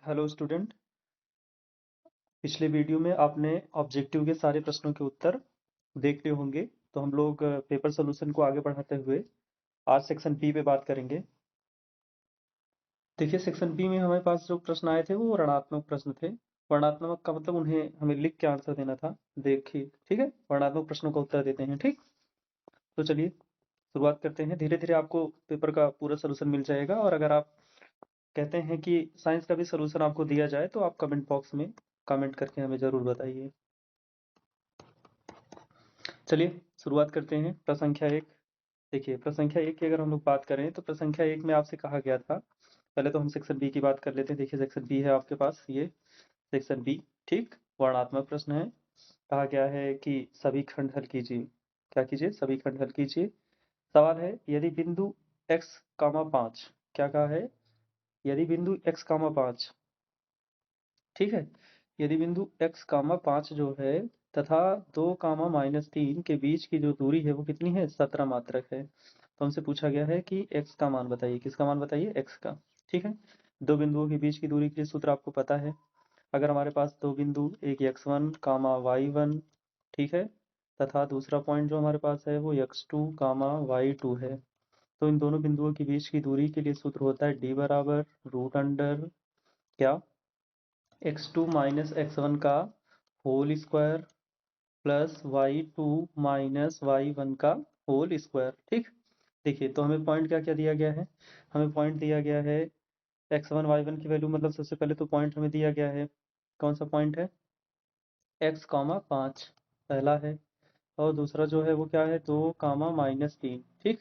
Hello student. पिछले video में आपने ऑब्जेक्टिव के सारे प्रश्नों के उत्तर देख लिए होंगे। तो हम लोग पेपर सोल्यूशन को आगे बढ़ाते हुए आज सेक्शन बी पे बात करेंगे। देखिए, सेक्शन बी में हमारे पास जो प्रश्न आए थे वो वर्णनात्मक प्रश्न थे। वर्णनात्मक का मतलब उन्हें हमें लिख के आंसर देना था। देखिए, ठीक है, वर्णनात्मक प्रश्नों का उत्तर देते हैं। ठीक, तो चलिए शुरुआत करते हैं। धीरे धीरे आपको पेपर का पूरा सोल्यूशन मिल जाएगा, और अगर आप कहते हैं कि साइंस का भी सोल्यूशन आपको दिया जाए तो आप कमेंट बॉक्स में कमेंट करके हमें ज़रूर बताइए। चलिए शुरुआत करते हैं। प्रश्न संख्या 1। देखिए, प्रश्न संख्या 1 की अगर हम लोग बात करें तो प्रश्न संख्या 1 में आपसे कहा गया था, पहले तो हम सेक्शन बी की बात कर लेते हैं। देखिए, सेक्शन बी है आपके पास, ये सेक्शन बी। ठीक, वर्णनात्मक प्रश्न है। कहा गया है कि सभी खंड हल कीजिए। क्या कीजिए? सभी खंड हल कीजिए। सवाल है, यदि बिंदु x, 5, क्या कहा है? यदि बिंदु x, 5, ठीक है, यदि बिंदु x, 5 जो है तथा 2, -3 के बीच की जो दूरी है वो कितनी है? 17 मात्रक है। तो हमसे पूछा गया है कि x का मान बताइए। किसका मान बताइए? x का। ठीक है, दो बिंदुओं के बीच की दूरी के लिए सूत्र आपको पता है। अगर हमारे पास दो बिंदु, एक x1, y1, ठीक है, तथा दूसरा पॉइंट जो हमारे पास है वो x2, y2 है, तो इन दोनों बिंदुओं के बीच की दूरी के लिए सूत्र होता है d बराबर रूट अंडर क्या? x2 माइनस x1 का whole square plus y2 minus y1 का होल स्क्वायर। ठीक, देखिए, तो हमें पॉइंट क्या क्या दिया गया है? हमें पॉइंट दिया गया है x1 y1 की वैल्यू, मतलब सबसे पहले तो पॉइंट हमें दिया गया है। कौन सा पॉइंट है? x, 5 पहला है, और दूसरा जो है वो क्या है? 2, -3। ठीक,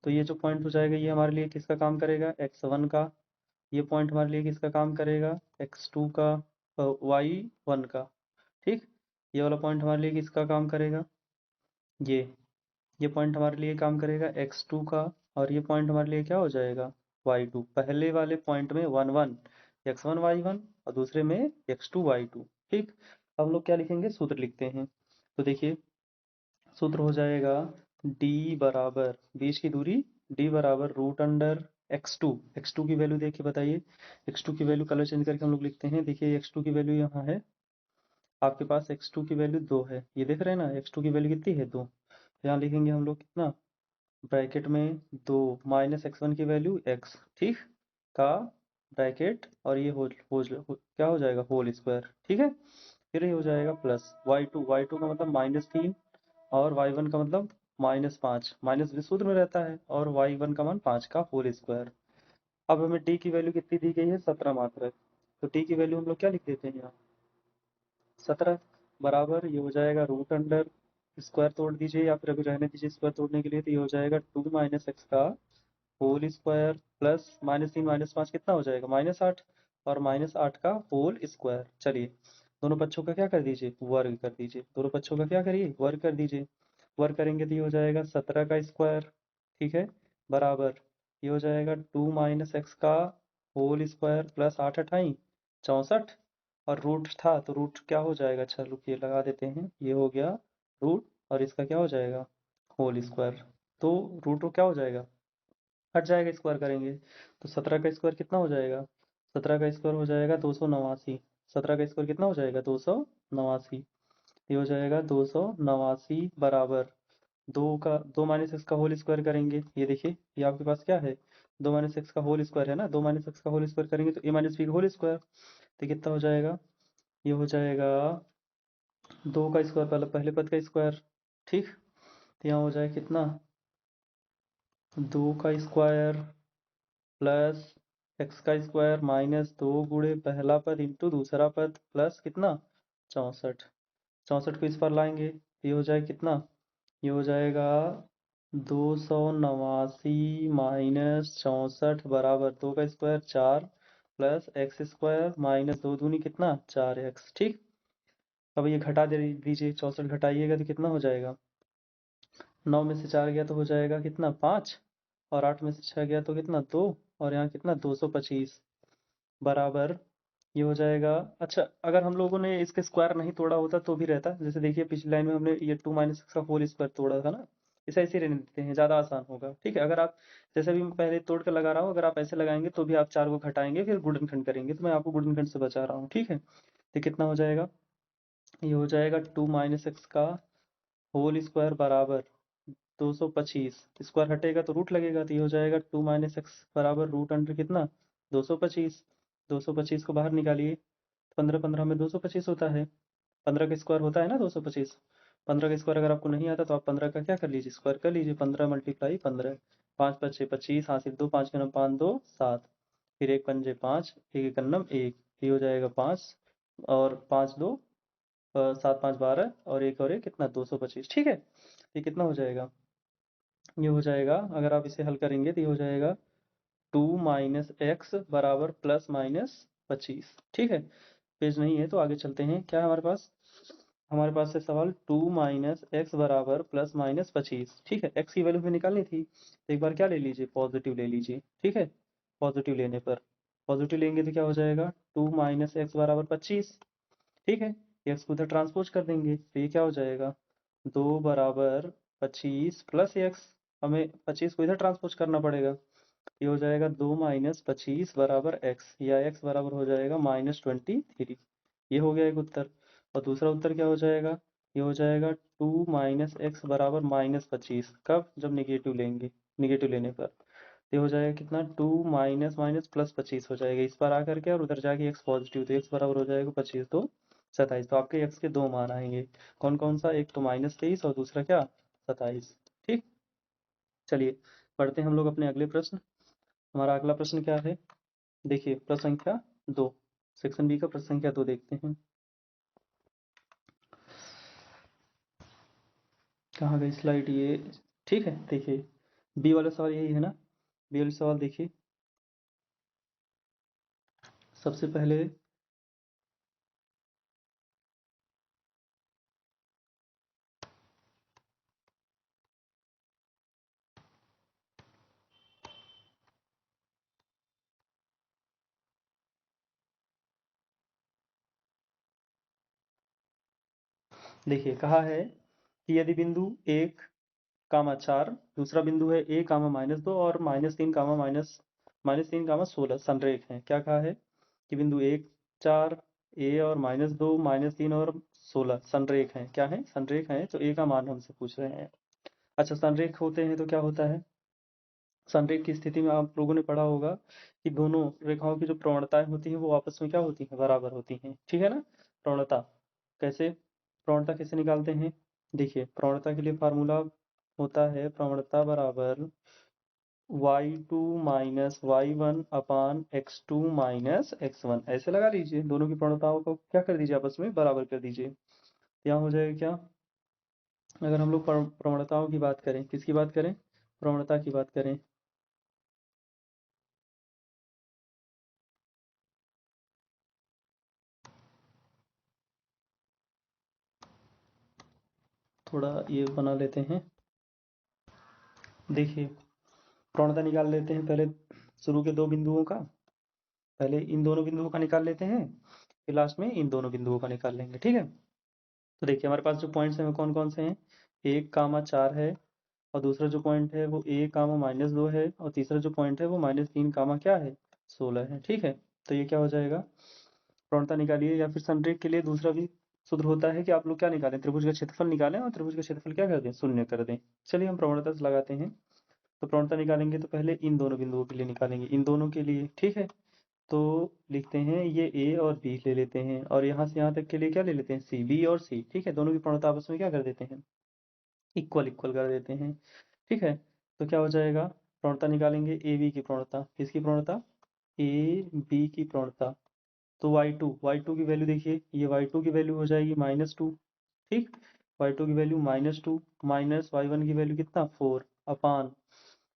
तो ये जो पॉइंट हो जाएगा ये हमारे लिए किसका काम करेगा? x1 का। ये पॉइंट हमारे लिए किसका काम करेगा? x2 का, y1 का। ठीक, ये वाला पॉइंट हमारे लिए किसका काम करेगा? ये ये पॉइंट हमारे लिए काम करेगा x2 का, और ये पॉइंट हमारे लिए क्या हो जाएगा? y2। पहले वाले पॉइंट में 1 1 x1 y1, और दूसरे में x2 y2। ठीक, अब हम लोग क्या लिखेंगे? सूत्र लिखते हैं। तो देखिए, सूत्र हो जाएगा d बराबर, बीच की दूरी, d बराबर रूट अंडर x2 की वैल्यू देखिए, बताइए x2 की वैल्यू कलर चेंज करके हम लोग लिखते हैं। देखिए, x2 की वैल्यू यहाँ है आपके पास, x2 की वैल्यू 2 है, ये देख रहे हैं ना? x2 की वैल्यू कितनी है? 2। यहाँ लिखेंगे हम लोग कितना? ब्रैकेट में 2 माइनस x1 की वैल्यू x, ठीक, का ब्रैकेट, और ये क्या हो जाएगा? Whole square. ठीक है, फिर ये हो जाएगा प्लस y2 का मतलब -3, और y1 का मतलब -5, माइनस भी सूत्र में रहता है, और y1 का मान 5 का होल स्क्वायर। अब हमें d की वैल्यू कितनी दी गई है? 17 मात्रक। तो d की वैल्यू हम लोग क्या लिख देते हैं यहाँ? 17 बराबर, ये हो जाएगा रूट अंडर, स्क्वायर तोड़ दीजिए या फिर अभी रहने दीजिए स्क्वायर तोड़ने के लिए, तो ये हो जाएगा 2 माइनस एक्स का होल स्क्वायर प्लस -3 -5 कितना हो जाएगा? -8, और -8 का होल स्क्वायर। चलिए, दोनों पक्षों का क्या कर दीजिए? वर्ग कर दीजिए। दोनों पक्षों का क्या करिए? वर्ग कर दीजिए। वर्ग करेंगे तो ये हो जाएगा 17 का स्क्वायर, ठीक है, बराबर, ये हो जाएगा 2 माइनस एक्स का होल स्क्वायर प्लस 8 अठाई 64, और रूट था तो रूट क्या हो जाएगा? अच्छा रुकिए, लगा देते हैं, ये हो गया रूट, और इसका क्या हो जाएगा? Whole square. तो रूट क्या हो जाएगा? हट जाएगा, स्क्वायर करेंगे तो 17 का स्क्वायर कितना हो जाएगा? 17 का स्क्वायर हो जाएगा 289। 17 का स्क्वायर कितना हो जाएगा? 289। ये हो जाएगा 289 बराबर, दो माइनस एक्स का होल स्क्वायर करेंगे। ये देखिए, ये आपके पास क्या है? 2 माइनस एक्स का होल स्क्वायर है ना? 2 माइनस एक्स का होल स्क्वायर करेंगे तो ए माइनस बी का होल स्क्वायर, तो कितना हो जाएगा? ये हो जाएगा 2 का स्क्वायर, पहले पद का स्क्वायर। ठीक, तो यहाँ हो जाएगा कितना? 2 का स्क्वायर प्लस एक्स का स्क्वायर माइनस 2 गुणे पहला पद इंटू दूसरा पद प्लस कितना? 64। 64 को इस पर लाएंगे तो ये हो जाएगा कितना? ये हो जाएगा 289 माइनस 64 बराबर 2 का square 4 plus x square minus 2 दूनी कितना? 4x। ठीक, अब ये घटा दे दीजिए, 64 घटाइएगा तो कितना हो जाएगा? 9 में से 4 गया तो हो जाएगा कितना? 5, और 8 में से 6 गया तो कितना? 2, और यहाँ कितना? 225 बराबर, ये हो जाएगा। अच्छा, अगर हम लोगों ने इसके स्क्वायर नहीं तोड़ा होता तो भी रहता, जैसे देखिए पिछली लाइन में हमने ये 2 माइनस का होल स्क्वायर तोड़ा था ना, इसे ऐसे रहने देते हैं, ज़्यादा आसान होगा। ठीक है, अगर आप जैसे भी मैं पहले तोड़ कर लगा रहा हूँ, अगर आप ऐसे लगाएंगे तो भी आप 4 को घटाएंगे फिर गुणनखंड करेंगे, तो मैं आपको गुणनखंड से बचा रहा हूँ। ठीक है, तो कितना हो जाएगा, ये हो जाएगा 2 - x का होल स्क्वायर बराबर 225। स्क्वायर हटेगा तो रूट लगेगा, तो ये हो जाएगा 2 - x बराबर रूट अंडर कितना 225। 225 को बाहर निकालिए, 15 15 में 225 होता है, 15 का स्क्वायर होता है ना 225। 15 का स्क्वायर अगर आपको नहीं आता तो आप 15 का क्या कर लीजिए, स्क्वायर कर लीजिए। 15 × 15, 5 × 5 = 25, हासिल 2, 5 × 5 = 2 7, फिर 1 पंजे 5, 1 × 1, ये हो जाएगा 5 और 5 2 7 5 12 और 1 कितना 225। ठीक है, ये कितना हो जाएगा, ये हो जाएगा अगर आप इसे हल करेंगे तो ये हो जाएगा 2 - x बराबर ±25। ठीक है, पेज नहीं है तो आगे चलते हैं, क्या है हमारे पास है सवाल 2 - x बराबर ±25। ठीक है, x की वैल्यू हमें निकालनी थी, तो एक बार क्या ले लीजिए, पॉजिटिव ले लीजिए। ठीक है, पॉजिटिव लेने पर, पॉजिटिव लेंगे तो क्या हो जाएगा 2 - x बराबर 25। ठीक है, x को उधर ट्रांसपोज कर देंगे तो ये क्या हो जाएगा 2 बराबर 25 प्लस x, हमें 25 को इधर ट्रांसपोज करना पड़ेगा, ये हो जाएगा 2 - 25 बराबर x, या x बराबर हो जाएगा -23। ये हो गया एक उत्तर। और दूसरा उत्तर क्या हो जाएगा, ये हो जाएगा 2 - x बराबर -25, कब, जब निगेटिव लेंगे, निगेटिव लेने पर, ये हो जाएगा कितना 2 माइनस माइनस प्लस 25 हो जाएगा इस पर आकर के, और उधर जाके x पॉजिटिव, तो x बराबर हो जाएगा 25 2 27। तो आपके x के दो मान आएंगे, कौन कौन सा, एक तो -23 और दूसरा क्या 27। ठीक, चलिए पढ़ते हैं हम लोग अपने अगले प्रश्न। हमारा अगला प्रश्न क्या है, देखिए प्रश्न संख्या 2, सेक्शन बी का प्रश्न संख्या 2 देखते हैं। कहाँ गई स्लाइड ये, ठीक है, देखिए बी वाला सवाल यही है ना, बी वाला सवाल देखिए। सबसे पहले देखिए कहा है कि यदि बिंदु 1, 4, दूसरा बिंदु है a, -2 और -3, -3, -16 संरेख हैं। क्या कहा है कि बिंदु 1 4 a और -2 -3 और 16 संरेख हैं, क्या है, संरेख हैं, तो a का मान हमसे पूछ रहे हैं। अच्छा, संरेख होते हैं तो क्या होता है, संरेख की स्थिति में आप लोगों ने पढ़ा होगा कि दोनों रेखाओं की जो प्रवणताएं होती हैं वो आपस में क्या होती हैं, बराबर होती हैं। ठीक है ना, प्रवणता कैसे, प्रवणता कैसे निकालते हैं, देखिए प्रवणता के लिए फार्मूला होता है प्रवणता बराबर y2 - y1 अपान x2 - x1, ऐसे लगा लीजिए, दोनों की प्रवणताओं को क्या कर दीजिए, आपस में बराबर कर दीजिए। यहाँ हो जाएगा क्या, अगर हम लोग प्रवणताओं की बात करें, किसकी बात करें, प्रवणता की बात करें, थोड़ा ये बना लेते हैं। देखिए प्रवणता निकाल लेते हैं, पहले शुरू के दो बिंदुओं का, पहले इन दोनों बिंदुओं का निकाल लेते हैं, फिर लास्ट में इन दोनों बिंदुओं का निकाल लेंगे। ठीक है, तो देखिए हमारे पास जो पॉइंट्स हैं वो कौन कौन से हैं, 1, 4 है, और दूसरा जो पॉइंट है वो a, -2 है, और तीसरा जो पॉइंट है वो -3, क्या है 16 है। ठीक है, तो ये क्या हो जाएगा, प्रवणता निकालिए, या फिर संरेख के लिए दूसरा भी सूत्र होता है कि आप लोग क्या निकालें, त्रिभुज का क्षेत्रफल निकालें, और त्रिभुज का क्षेत्रफल क्या कर दें, शून्य कर दें। चलिए हम प्रवणता से लगाते हैं, तो प्रवणता निकालेंगे तो पहले इन दोनों बिंदुओं के लिए निकालेंगे, इन दोनों के लिए। ठीक है, तो लिखते हैं ये a और b ले लेते हैं, और यहाँ से यहाँ तक के लिए क्या ले लेते हैं, c, b और c। ठीक है, दोनों की प्रवणता आपस में क्या कर देते हैं, इक्वल इक्वल कर देते हैं। ठीक है, तो क्या हो जाएगा, प्रवणता निकालेंगे ए बी की प्रवणता, किसकी प्रवणता, ए बी की प्रवणता, तो y2 की वैल्यू देखिए, ये y2 की वैल्यू हो जाएगी -2। ठीक, y2 की वैल्यू -2 माइनस y1 की वैल्यू कितना 4 अपान,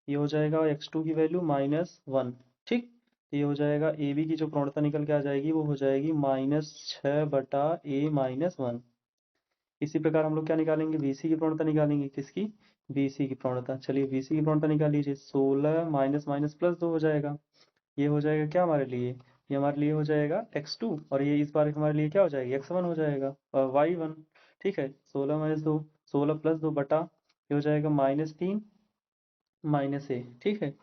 ये हो जाएगा x2 की वैल्यू -1। ठीक, तो ये हो जाएगा ए बी की जो प्रवणता निकल के आ जाएगी वो हो जाएगी -6/a-1। इसी प्रकार हम लोग क्या निकालेंगे, बीसी की प्रवणता निकालेंगे, किसकी, बीसी की प्रवणता। चलिए बीसी की प्रवणता निकाल लीजिए, 16 माइनस माइनस प्लस 2 हो जाएगा, ये हो जाएगा क्या हमारे लिए, ये हमारे लिए हो जाएगा x2, और ये इस बार हमारे लिए क्या हो जाएगी x1 हो जाएगा, और y1। ठीक है, 16 - 2 16 + 2 बटा ये हो जाएगा -3 -a, ठीक है।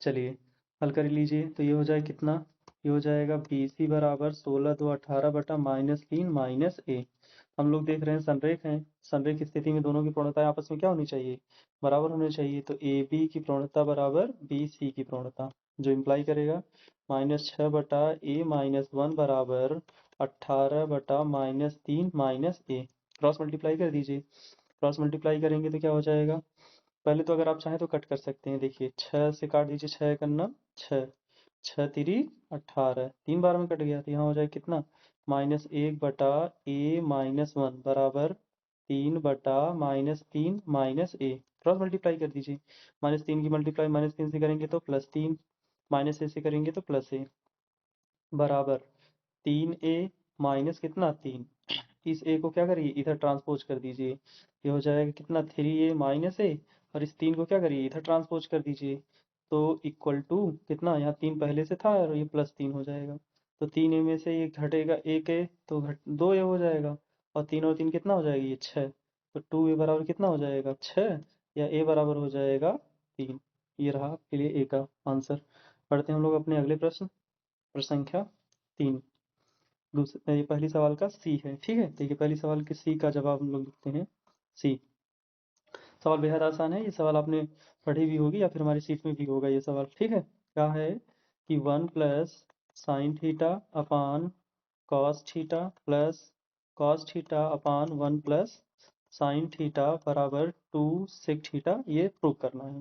चलिए हल कर लीजिए, तो ये हो जाए कितना, ये हो जाएगा BC बराबर 16 2 18 बटा -3 -a। हम लोग देख रहे हैं संरेख हैं, संरेख की स्थिति में दोनों की प्रणताएं आपस में क्या होनी चाहिए, बराबर होनी चाहिए। तो AB की प्रणता बराबर BC की प्रणता, जो इम्प्लाई करेगा -6 बटा a -1 बराबर 18 बटा -3 -a। क्रॉस मल्टीप्लाई कर दीजिए, क्रॉस मल्टीप्लाई करेंगे तो क्या हो जाएगा, पहले तो अगर आप चाहें तो कट कर सकते हैं। देखिए 6 से काट दीजिए, 6 करना 6, 6 तिरी 18, 3 बार में कट गया, तो यहाँ हो जाए कितना, -1 बटा a -1 बराबर 3 बटा -3 -a। क्रॉस मल्टीप्लाई कर दीजिए, -3 की मल्टीप्लाई -3 से करेंगे तो +3, -a से करेंगे तो +a बराबर 3a माइनस कितना 3। इस a को क्या करिए, इधर ट्रांसपोज कर दीजिए, ये हो जाएगा कितना 3a -a, और इस 3 को क्या करिए, इधर ट्रांसपोज कर दीजिए, तो इक्वल टू कितना, यहाँ 3 पहले से था और ये +3 हो जाएगा। तो 3a में से ये घटेगा 1a, तो 2a हो जाएगा, और 3 और 3 कितना हो जाएगा, ये 6। तो 2a बराबर कितना हो जाएगा 6, या a बराबर हो जाएगा 3। ये रहा आपके लिए a का आंसर। पढ़ते हैं हम लोग अपने अगले प्रश्न, प्रश्न संख्या 3। दूसरे, ये पहली सवाल का सी है, ठीक है। देखिए पहली सवाल के सी का जवाब हम लोग लिखते हैं सी। सवाल बेहद आसान है, ये सवाल आपने पढ़ी भी होगी या फिर हमारी सीट में भी होगा ये सवाल, ठीक है। क्या है कि 1 plus sine theta upon cos theta plus cos theta upon 1 plus sine theta बराबर 2 सेक थीटा, ये प्रूव करना है।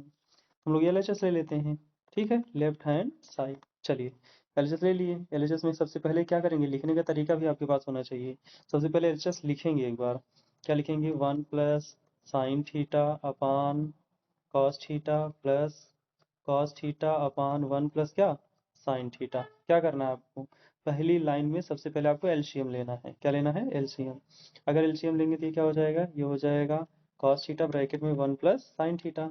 हम लोग LHS ले लेते हैं, ठीक है, लेफ्ट हैंड साइड। चलिए LHS ले लिए, LHS में सबसे पहले क्या करेंगे, लिखने का तरीका भी आपके पास होना चाहिए। सबसे पहले LHS लिखेंगे एक बार, क्या लिखेंगे, 1 plus sine theta upon cos theta plus cos theta upon 1 plus क्या, साइन थीटा। क्या करना है आपको, पहली लाइन में सबसे पहले आपको एलसीएम लेना है। क्या लेना है, एलसीएम। अगर एलसीएम लेंगे तो ये क्या हो जाएगा, ये हो जाएगा कॉस थीटा ब्रैकेट में 1 प्लस साइन थीटा।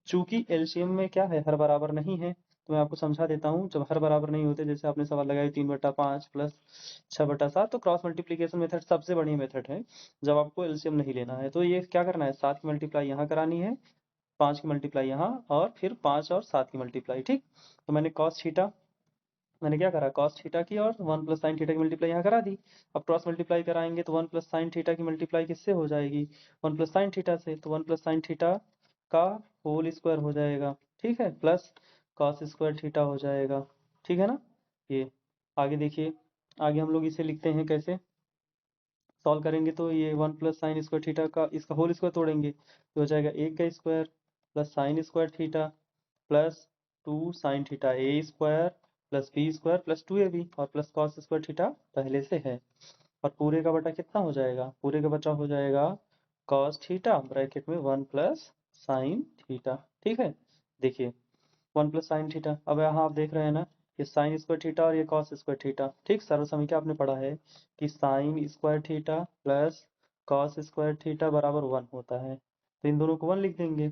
चूंकि एलसीएम में क्या है, हर बराबर नहीं है, तो मैं आपको समझा देता हूँ। जब हर बराबर नहीं होते, जैसे आपने सवाल लगाया 3/5 प्लस 6/7, तो क्रॉस मल्टीप्लीकेशन मेथड सबसे बढ़िया मेथड है जब आपको एलसीएम नहीं लेना है। तो ये क्या करना है, 7 की मल्टीप्लाई यहाँ करानी है, 5 की मल्टीप्लाई यहाँ, और फिर 5 और 7 की मल्टीप्लाई, ठीक। तो मैंने कॉस थीटा, मैंने क्या करा, कॉस थीटा की और 1 प्लस साइन थीटा की मल्टीप्लाई यहाँ करा दी। अब क्रॉस मल्टीप्लाई कराएंगे तो 1 प्लस साइन थीटा की मल्टीप्लाई किससे हो जाएगी, 1 प्लस साइन थीटा से, तो 1 प्लस साइन थीटा का होल स्क्वायर हो जाएगा, ठीक है, प्लस कॉस स्क्वायर थीटा हो जाएगा, ठीक है ना। ये आगे देखिए, आगे हम लोग इसे लिखते हैं कैसे, सॉल्व करेंगे तो ये 1 प्लस साइन स्क्वायर थीटा का इसका होल स्क्वायर तोड़ेंगे तो हो जाएगा 1 का square plus sine square theta plus 2 sine theta A square plus B square plus 2ab, और प्लस कॉस स्क्वायर थीटा पहले से है, और पूरे का बटा कितना हो जाएगा, पूरे का बचा हो जाएगा कॉस थीटा ब्रैकेट में 1 प्लस साइन थीटा, ठीक है। देखिए 1 प्लस साइन थीटा, अब यहाँ आप देख रहे हैं ना, ये साइन स्क्वायर थीटा और ये कॉस स्क्वायर थीटा, ठीक। सर्वसमीकरण आपने पढ़ा है कि sign square theta plus cos square theta बराबर 1 होता है, तो इन दोनों को 1 लिख देंगे।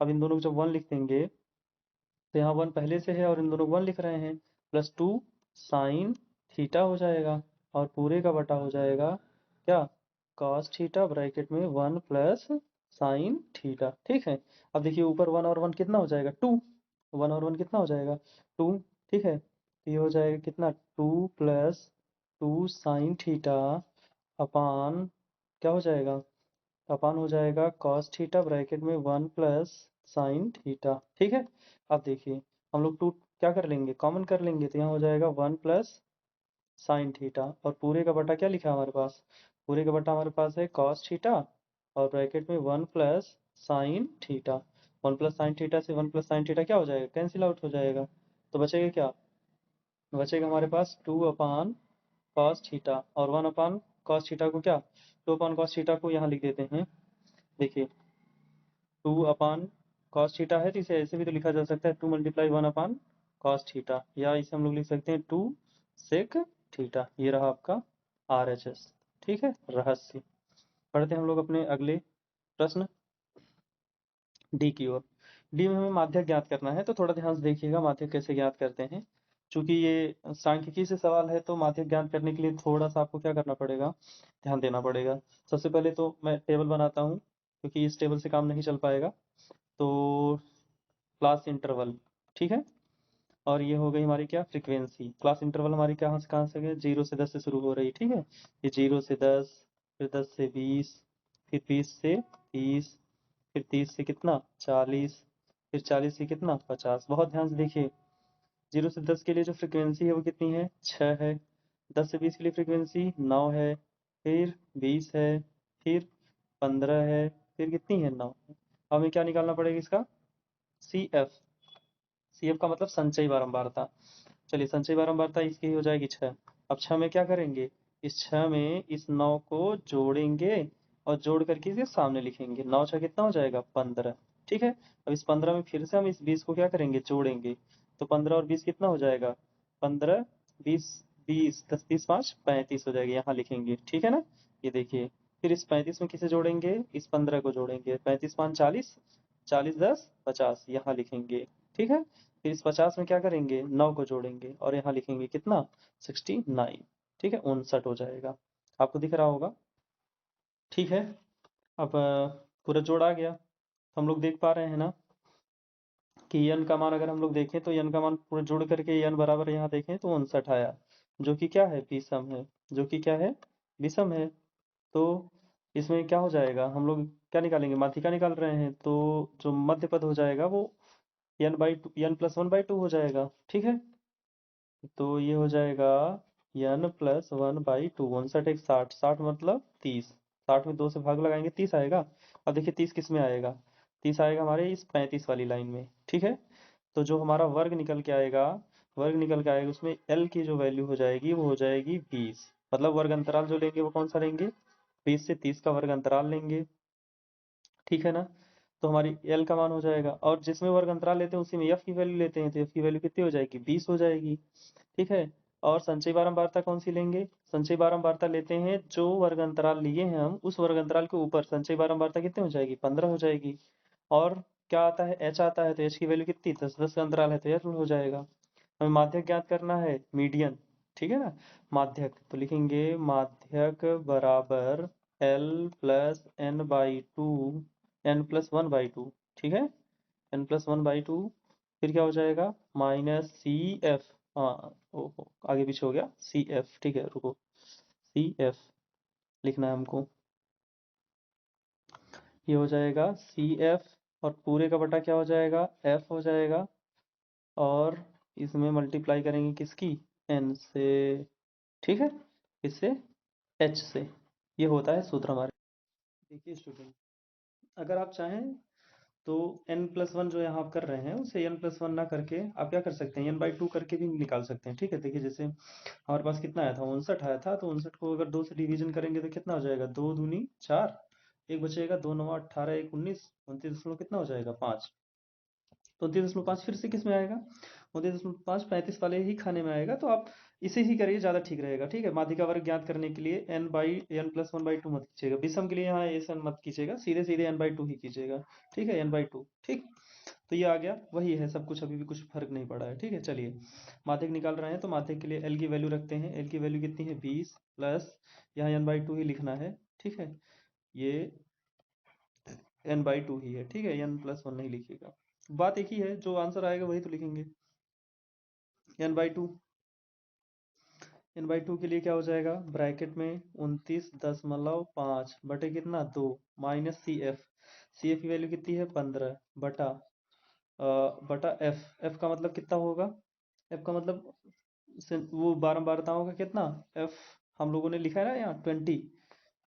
अब इन दोनों को जब 1 लिख देंगे, तो यहाँ 1 पहले से है और इन दोनों को 1 लिख रहे हैं, प्लस 2 साइन थीटा हो जाएगा, और पूरे का बटा हो जाएगा क्या, कॉस थीटा ब्रैकेट में 1 प्लस साइन थीटा, ठीक है। अब देखिए ऊपर 1 और 1 कितना हो जाएगा 2, 1 और 1 कितना हो जाएगा 2, ठीक है। तो ये हो जाएगा कितना 2 प्लस 2 साइन थीटा अपान क्या हो जाएगा, अपान हो जाएगा कॉस थीटा ब्रैकेट में 1 प्लस साइन थीटा, ठीक है। अब देखिए हम लोग 2 क्या कर लेंगे, कॉमन कर लेंगे, तो यहाँ हो जाएगा 1 प्लस साइन थीटा, और पूरे का बटा क्या लिखा है हमारे पास, पूरे का बटा हमारे पास है कॉस थीटा और ब्रैकेट में 1 plus sine theta. 1 plus sine theta से 1 प्लस साइन थीटा क्या हो जाएगा, कैंसिल आउट हो जाएगा, तो बचेगा क्या, बचेगा हमारे पास 2 अपान कॉस थीटा, और 1 अपान कॉस थीटा को क्या, 2 अपान कॉस थीटा को यहाँ लिख देते हैं। देखिए 2 अपान कॉस थीटा है, तो इसे ऐसे भी तो लिखा जा सकता है 2 मल्टीप्लाई 1 अपान कॉस थीटा, या इसे हम लोग लिख सकते हैं 2 सेक थीटा। ये रहा आपका RHS, ठीक है, रहस्य। पढ़ते हैं हम लोग अपने अगले प्रश्न डी की ओर। डी में हमें माध्यक ज्ञात करना है, तो थोड़ा ध्यान से देखिएगा माध्यक कैसे ज्ञात करते हैं। चूंकि ये सांख्यिकी से सवाल है, तो माध्यक ज्ञात करने के लिए थोड़ा सा आपको क्या करना पड़ेगा, ध्यान देना पड़ेगा। सबसे पहले तो मैं टेबल बनाता हूँ, क्योंकि इस टेबल से काम नहीं चल पाएगा। तो क्लास इंटरवल, ठीक है। और ये हो गई हमारी क्या, फ्रीक्वेंसी। क्लास इंटरवल हमारी कहाँ से गए, 0 से 10 से शुरू हो रही, ठीक है। ये 0 से 10, फिर 10 से 20, फिर 20 से 30, फिर 30 से कितना 40, फिर 40 से कितना 50। बहुत ध्यान से देखिए, 0 से 10 के लिए जो फ्रीक्वेंसी है वो कितनी है, 6 है। 10 से 20 के लिए फ्रीक्वेंसी 9 है, फिर 20 है, फिर 15 है, फिर कितनी है 9। हमें क्या निकालना पड़ेगा इसका, सी एफ। सी एफ का मतलब संचयी बारंबारता। चलिए संचयी बारंबारता इसकी हो जाएगी 6। अब 6 में क्या करेंगे, इस 6 में इस 9 को जोड़ेंगे और जोड़ करके इसे सामने लिखेंगे। 9 6 कितना हो जाएगा 15, ठीक है। अब इस 15 में फिर से हम इस 20 को क्या करेंगे, जोड़ेंगे। तो 15 और 20 कितना हो जाएगा, 15 20 20 10 30 5 35 हो जाएगा, यहाँ लिखेंगे, ठीक है ना। ये देखिए, फिर इस 35 में किसे जोड़ेंगे, इस 15 को जोड़ेंगे। 35 5 40, 40 10 50, यहाँ लिखेंगे, ठीक है। फिर इस 50 में क्या करेंगे, 9 को जोड़ेंगे और यहाँ लिखेंगे कितना, 69, ठीक है, 59 हो जाएगा। आपको दिख रहा होगा, ठीक है। अब पूरा जोड़ आ गया। हम लोग देख पा रहे हैं ना कि n का मान अगर हम लोग देखें तो n का मान पूरा जोड़ करके n बराबर यहाँ देखें तो 59 आया, जो कि क्या है, विषम है। जो कि क्या है, विषम है। तो इसमें क्या हो जाएगा, हम लोग क्या निकालेंगे, माध्यिका निकाल रहे हैं, तो जो मध्य पद हो जाएगा वो n/2 n+1/2 हो जाएगा, ठीक है। तो ये हो जाएगा n+1/2। 59 एक 60, 60 मतलब 30, 60 में 2 से भाग लगाएंगे 30 आएगा। अब देखिए 30 किस में आएगा, 30 आएगा हमारे इस 35 वाली लाइन में, ठीक है। तो जो हमारा वर्ग निकल के आएगा, वर्ग निकल के आएगा, उसमें l की जो वैल्यू हो जाएगी वो हो जाएगी 20। मतलब वर्ग अंतराल जो लेंगे वो कौन सा लेंगे, 20 से 30 का वर्ग अंतराल लेंगे, ठीक है ना। तो हमारी l का मान हो जाएगा, और जिसमें वर्ग अंतराल लेते हैं उसी में f की वैल्यू लेते हैं, तो f की वैल्यू कितनी हो जाएगी, 20 हो जाएगी, ठीक है। और संचयी बारंबारता कौन सी लेंगे, संचयी बारंबारता लेते हैं जो वर्ग अंतराल लिए हैं हम, उस वर्ग अंतराल के ऊपर संचयी बारंबारता कितनी हो जाएगी, 15 हो जाएगी। और क्या आता है, h आता है, तो h की वैल्यू कितनी, 10 10 का अंतराल है तो h हो जाएगा। हमें माध्यक ज्ञात करना है, मीडियन, ठीक है ना। माध्यक तो लिखेंगे माध्यक बराबर l+n/2, n+1/2, ठीक है, n+1/2। फिर क्या हो जाएगा, माइनस सी एफ, हाँ ओहो आगे पीछे हो गया, सी एफ, ठीक है रुको, सी एफ लिखना है हमको। ये हो जाएगा सी एफ, और पूरे का बटा क्या हो जाएगा, एफ हो जाएगा। और इसमें मल्टीप्लाई करेंगे किसकी, एन से, ठीक है, इससे एच से। ये होता है सूत्र हमारे। देखिए स्टूडेंट, अगर आप चाहें तो n+1 जो यहाँ आप कर रहे हैं उसे n+1 ना करके आप क्या कर सकते हैं, n/2 करके भी निकाल सकते हैं, ठीक है। देखिए जैसे हमारे पास कितना आया था, 59 आया था, तो 59 को अगर 2 से डिवीजन करेंगे तो कितना हो जाएगा, 2 दूनी 4, एक बचेगा, 2 9 18, एक 19, 29 दशमलव कितना हो जाएगा 5। तो 29.5 फिर से किस में आएगा, 29.5 35 वाले ही खाने में आएगा। तो आप इसे ही करिए, ज़्यादा ठीक रहेगा, ठीक है। माध्यिका वर्ग ज्ञात करने के लिए n/n+1/2 मत कीजिएगा, विषम के लिए यहाँ n मत कीजिएगा, सीधे सीधे n/2 ही कीजिएगा, ठीक है, n/2, ठीक। तो ये आ गया, वही है सब कुछ, अभी भी कुछ फर्क नहीं पड़ा है, ठीक है। चलिए माध्यक निकाल रहे हैं, तो माध्यक के लिए l की वैल्यू रखते हैं। l की वैल्यू कितनी है, 20, प्लस यहाँ n/2 ही लिखना है, ठीक है। ये n/2 ही है, ठीक है, n+1 नहीं लिखिएगा। बात एक ही है, जो आंसर आएगा वही तो लिखेंगे, n/2। n/2 के लिए क्या हो जाएगा, ब्रैकेट में 29.5 बटे कितना 2, minus C F. C F की वैल्यू कितनी है 15, बटा बटा एफ। एफ का मतलब कितना होगा, एफ का मतलब वो बारंबारताओं का कितना, एफ हम लोगों ने लिखा है ना यहाँ 20,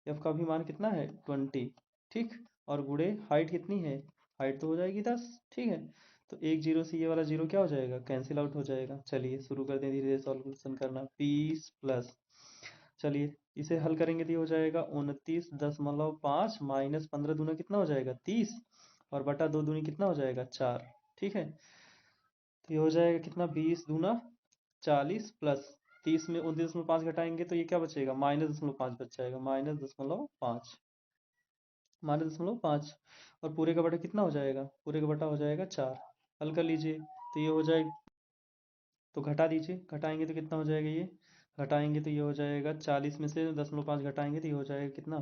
एफ का भी मान कितना है 20, ठीक। और गुणे हाइट कितनी है, हाइट तो हो जाएगी 10, ठीक है। तो एक जीरो से ये वाला जीरो क्या हो जाएगा, कैंसिल आउट हो जाएगा। चलिए शुरू कर दें धीरे धीरे सॉल्यूशन करना, 20 प्लस, चलिए इसे हल करेंगे तो ये हो जाएगा 29.5 माइनस 15 दूना कितना हो जाएगा 30, और बटा 2 दूनी कितना हो जाएगा 4, ठीक है। तो ये हो जाएगा कितना, 20 दूना 40, प्लस 30 में 29.5 घटाएंगे तो ये क्या बचेगा, -0.5 बच जाएगा, -0.5, -0.5। और पूरे का बटा कितना हो जाएगा, पूरे का बटा हो जाएगा 4। हल कर लीजिए तो ये हो जाएगा, तो घटा दीजिए, घटाएंगे तो कितना हो जाएगा, ये घटाएंगे तो ये हो जाएगा 40 में से 0.5 घटाएंगे तो ये हो जाएगा कितना,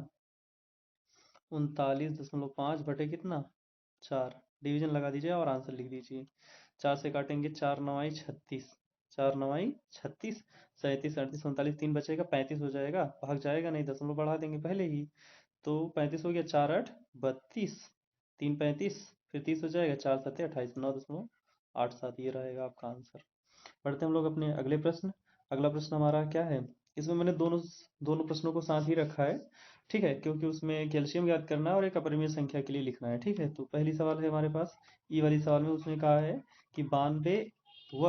39.5 बटे कितना 4, डिवीजन लगा दीजिए और आंसर लिख दीजिए। 4 से काटेंगे 4 9 36, 4 9 36, 37 38 39, 3 बचेगा 35 हो जाएगा, भाग जाएगा नहीं, दशमलव बढ़ा देंगे पहले ही, तो 35 हो गया, 4 8 32, 3 35, फिर 30 हो जाएगा, 4 7 28, 9.87 ये रहेगा आपका आंसर। बढ़ते हम लोग अपने अगले प्रश्न। अगला प्रश्न हमारा क्या है, इसमें मैंने दोनों दोनों प्रश्नों को साथ ही रखा है, ठीक है, क्योंकि उसमें कैल्शियम याद करना है और एक अपरिमेय संख्या के लिए लिखना है, ठीक है। तो पहली सवाल है हमारे पास, ई वाली सवाल में उसने कहा है कि 92 व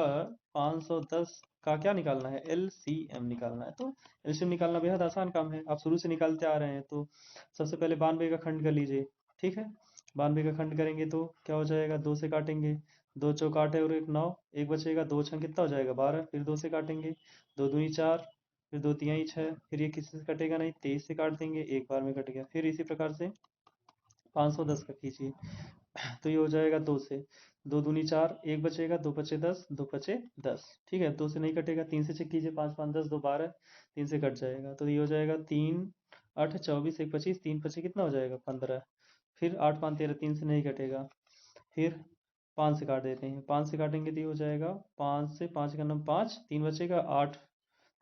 510 का क्या निकालना है, एलसीएम निकालना है। तो एलसीएम निकालना बेहद आसान काम है, आप शुरू से निकालते आ रहे हैं। तो सबसे पहले 92 का खंड कर लीजिए, ठीक है। 92 का खंड करेंगे तो क्या हो जाएगा, 2 से काटेंगे, 2 चौक 8 है और 1 9, एक बचेगा, 2 छंग कितना हो जाएगा 12, फिर 2 से काटेंगे, 2 दूनी 4, फिर 2 तिहाई 6, फिर ये किसी से कटेगा नहीं, 23 से काट देंगे, एक बार में कट गया। फिर इसी प्रकार से 510 का कीजिए, तो ये हो जाएगा 2 से, 2 दूनी 4, एक बचेगा, 2 बचे 10, 2 बचे 10, ठीक है। 2 से नहीं कटेगा, 3 से चेक कीजिए, 5 5 10, 2 12, 3 से कट जाएगा, तो ये हो जाएगा 3 8 24 1 25, 3 25 कितना हो जाएगा 15, फिर 8 5 13, 3 से नहीं कटेगा, फिर 5 से काट देते हैं, 5 से काटेंगे तो ये हो जाएगा 5 से 5 का नाम 5, 3 बचेगा 8,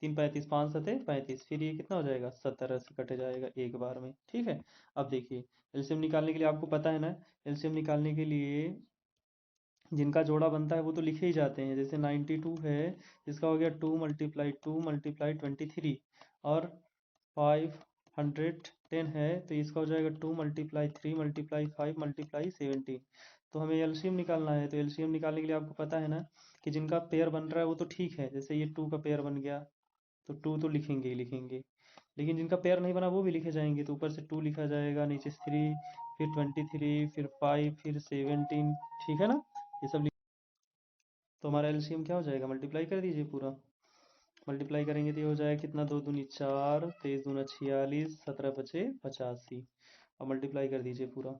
3 35, 5 7 35, फिर ये कितना हो जाएगा 17 से कट जाएगा एक बार में, ठीक है। अब देखिए एलसीएम निकालने के लिए आपको पता है ना, एलसीएम निकालने के लिए जिनका जोड़ा बनता है वो तो लिखे ही जाते हैं, जैसे 92 है, इसका हो गया 2 × 2 × 23, और 510 है तो इसका हो जाएगा 2 × 3 × 5 × 17। तो हमें एलसीएम निकालना है, तो एलसीएम निकालने के लिए आपको पता है ना कि जिनका पेयर बन रहा है वो तो ठीक है, जैसे ये 2 का पेयर बन गया तो 2 तो लिखेंगे ही लिखेंगे, लेकिन जिनका पेयर नहीं बना वो भी लिखे जाएंगे, तो ऊपर से 2 लिखा जाएगा, नीचे 3, फिर 23, फिर 5, फिर 17, ठीक है ना, ये सब तो हमारा एलसीएम क्या हो जाएगा, मल्टीप्लाई कर दीजिए पूरा, मल्टीप्लाई करेंगे तो ये हो जाएगा कितना, 2 दूनी 4, 23 दूना 46, 17 बचे 85, अब मल्टीप्लाई कर दीजिए पूरा,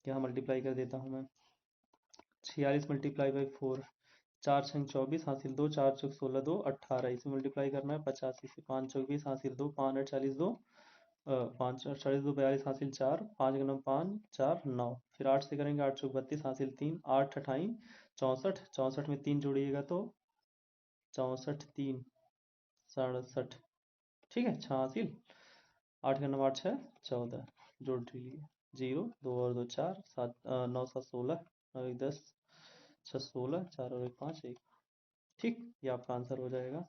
यहाँ मल्टीप्लाई कर देता हूँ मैं, 46 × 4, 4 छंग 24 हासिल 2, 4 चौक 16 2 18, इसे मल्टीप्लाई करना है 85 से, 5 चौक 20 हासिल 2, 5 8 40 2, 5 48 2 42 हासिल 4, 5 का नाम 5 4 9, फिर 8 से करेंगे, 8 चौक 32 हासिल 3, 8 अठाई 64, 64 में 3 जोड़िएगा तो 64 3 67, ठीक है, 6 हासिल, 8 का नाम 8 6 14, जोड़ दीजिए, 0 2 और 2 4 7 9 7 16, 9 1 10, 6 16, 4 और 1 5 1, ठीक, ये आपका आंसर हो जाएगा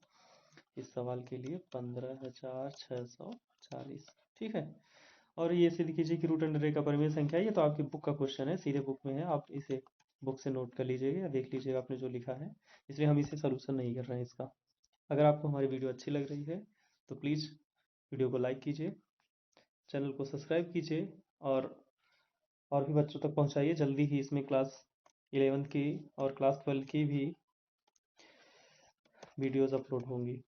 इस सवाल के लिए 15,640, ठीक है। और ये सिद्ध कीजिए कि रूट अंडर ए का परिमेय संख्या है, ये तो आपकी बुक का क्वेश्चन है, सीधे बुक में है, आप इसे बुक से नोट कर लीजिएगा या देख लीजिएगा आपने जो लिखा है, इसलिए हम इसे सोल्यूशन नहीं कर रहे हैं इसका। अगर आपको हमारी वीडियो अच्छी लग रही है तो प्लीज़ वीडियो को लाइक कीजिए, चैनल को सब्सक्राइब कीजिए, और भी बच्चों तक पहुंचाइए। जल्दी ही इसमें क्लास 11th की और क्लास 12 की भी वीडियोस अपलोड होंगी।